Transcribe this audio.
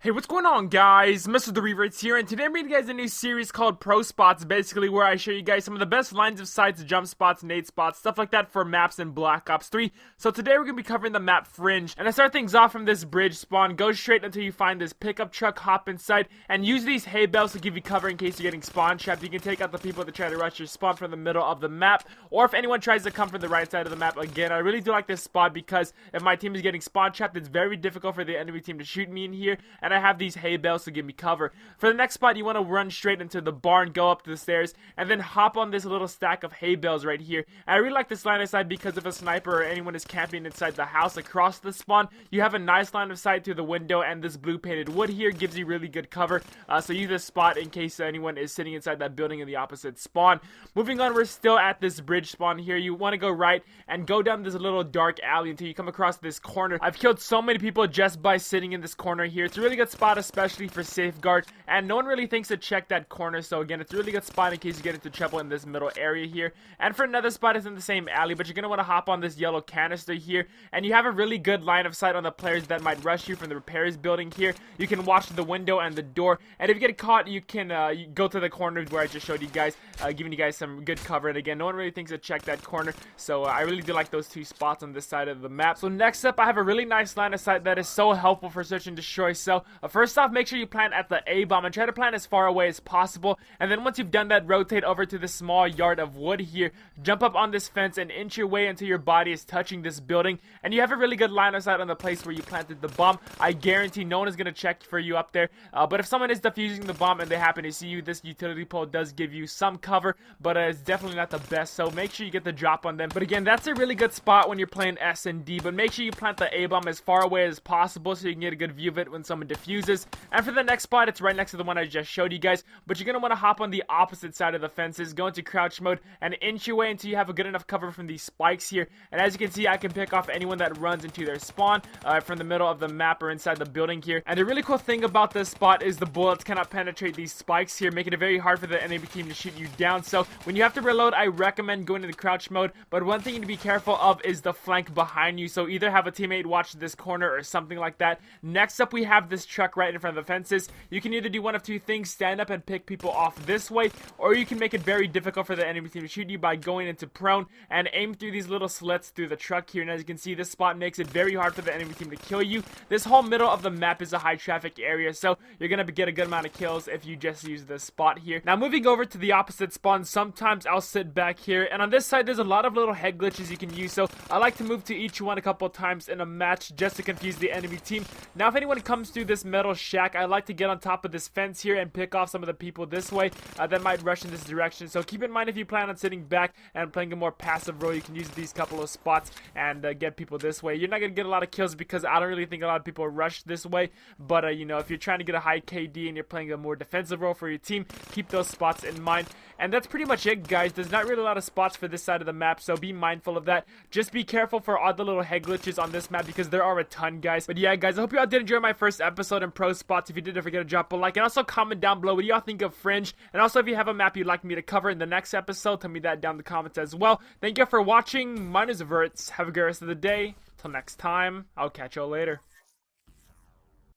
Hey, what's going on, guys? Mr. The Reverts here, and today I'm bringing you guys a new series called Pro Spots, basically where I show you guys some of the best lines of sights, jump spots, nade spots, stuff like that for maps in Black Ops 3. So today we're going to be covering the map Fringe, and I start things off from this bridge spawn, go straight until you find this pickup truck, hop inside, and use these hay bales to give you cover in case you're getting spawn trapped. You can take out the people that try to rush your spawn from the middle of the map, or if anyone tries to come from the right side of the map. Again, I really do like this spot because if my team is getting spawn trapped, it's very difficult for the enemy team to shoot me in here, and I have these hay bales to give me cover. For the next spot, you want to run straight into the barn, go up the stairs, and then hop on this little stack of hay bales right here. And I really like this line of sight because if a sniper or anyone is camping inside the house across the spawn, you have a nice line of sight through the window, and this blue painted wood here gives you really good cover. So use this spot in case anyone is sitting inside that building in the opposite spawn. Moving on, we're still at this bridge spawn here. You want to go right and go down this little dark alley until you come across this corner. I've killed so many people just by sitting in this corner here. It's a really good spot, especially for safeguard, and no one really thinks to check that corner. So again, it's a really good spot in case you get into trouble in this middle area here. And for another spot, is in the same alley, but you're gonna want to hop on this yellow canister here, and you have a really good line of sight on the players that might rush you from the repairs building here. You can watch the window and the door, and if you get caught, you can you go to the corner where I just showed you guys, giving you guys some good cover. And again, no one really thinks to check that corner, so I really do like those two spots on this side of the map. So next up, I have a really nice line of sight that is so helpful for search and destroy. So first off, make sure you plant at the A-bomb and try to plant as far away as possible, and then once you've done that, rotate over to this small yard of wood here, jump up on this fence and inch your way until your body is touching this building, and you have a really good line of sight on the place where you planted the bomb. I guarantee no one is going to check for you up there, but if someone is defusing the bomb and they happen to see you, this utility pole does give you some cover, but it's definitely not the best, so make sure you get the drop on them. But again, that's a really good spot when you're playing S&D, but make sure you plant the A-bomb as far away as possible so you can get a good view of it when someone defuses. And for the next spot, it's right next to the one I just showed you guys, but you're going to want to hop on the opposite side of the fences, go into crouch mode, and inch your way until you have a good enough cover from these spikes here. And as you can see, I can pick off anyone that runs into their spawn from the middle of the map or inside the building here. And the really cool thing about this spot is the bullets cannot penetrate these spikes here, making it very hard for the enemy team to shoot you down. So when you have to reload, I recommend going into crouch mode, but one thing to be careful of is the flank behind you, so either have a teammate watch this corner or something like that. Next up, we have this truck right in front of the fences. You can either do one of two things: stand up and pick people off this way, or you can make it very difficult for the enemy team to shoot you by going into prone and aim through these little slits through the truck here. And as you can see, this spot makes it very hard for the enemy team to kill you. This whole middle of the map is a high traffic area, so you're gonna get a good amount of kills if you just use this spot here. Now moving over to the opposite spawn, sometimes I'll sit back here, and on this side there's a lot of little head glitches you can use, so I like to move to each one a couple times in a match just to confuse the enemy team. Now if anyone comes through this metal shack, I like to get on top of this fence here and pick off some of the people this way that might rush in this direction. So keep in mind, if you plan on sitting back and playing a more passive role, you can use these couple of spots and get people this way. You're not going to get a lot of kills because I don't really think a lot of people rush this way, but you know, if you're trying to get a high KD and you're playing a more defensive role for your team, keep those spots in mind. And that's pretty much it, guys. There's not really a lot of spots for this side of the map, so be mindful of that. Just be careful for all the little head glitches on this map because there are a ton, guys. But yeah, guys, I hope you all did enjoy my first episode in Pro Spots. If you did, don't forget to drop a like, and also comment down below what y'all think of Fringe. And also, if you have a map you'd like me to cover in the next episode, tell me that down in the comments as well. Thank you for watching. Mine is Verts. Have a good rest of the day. Till next time, I'll catch y'all later.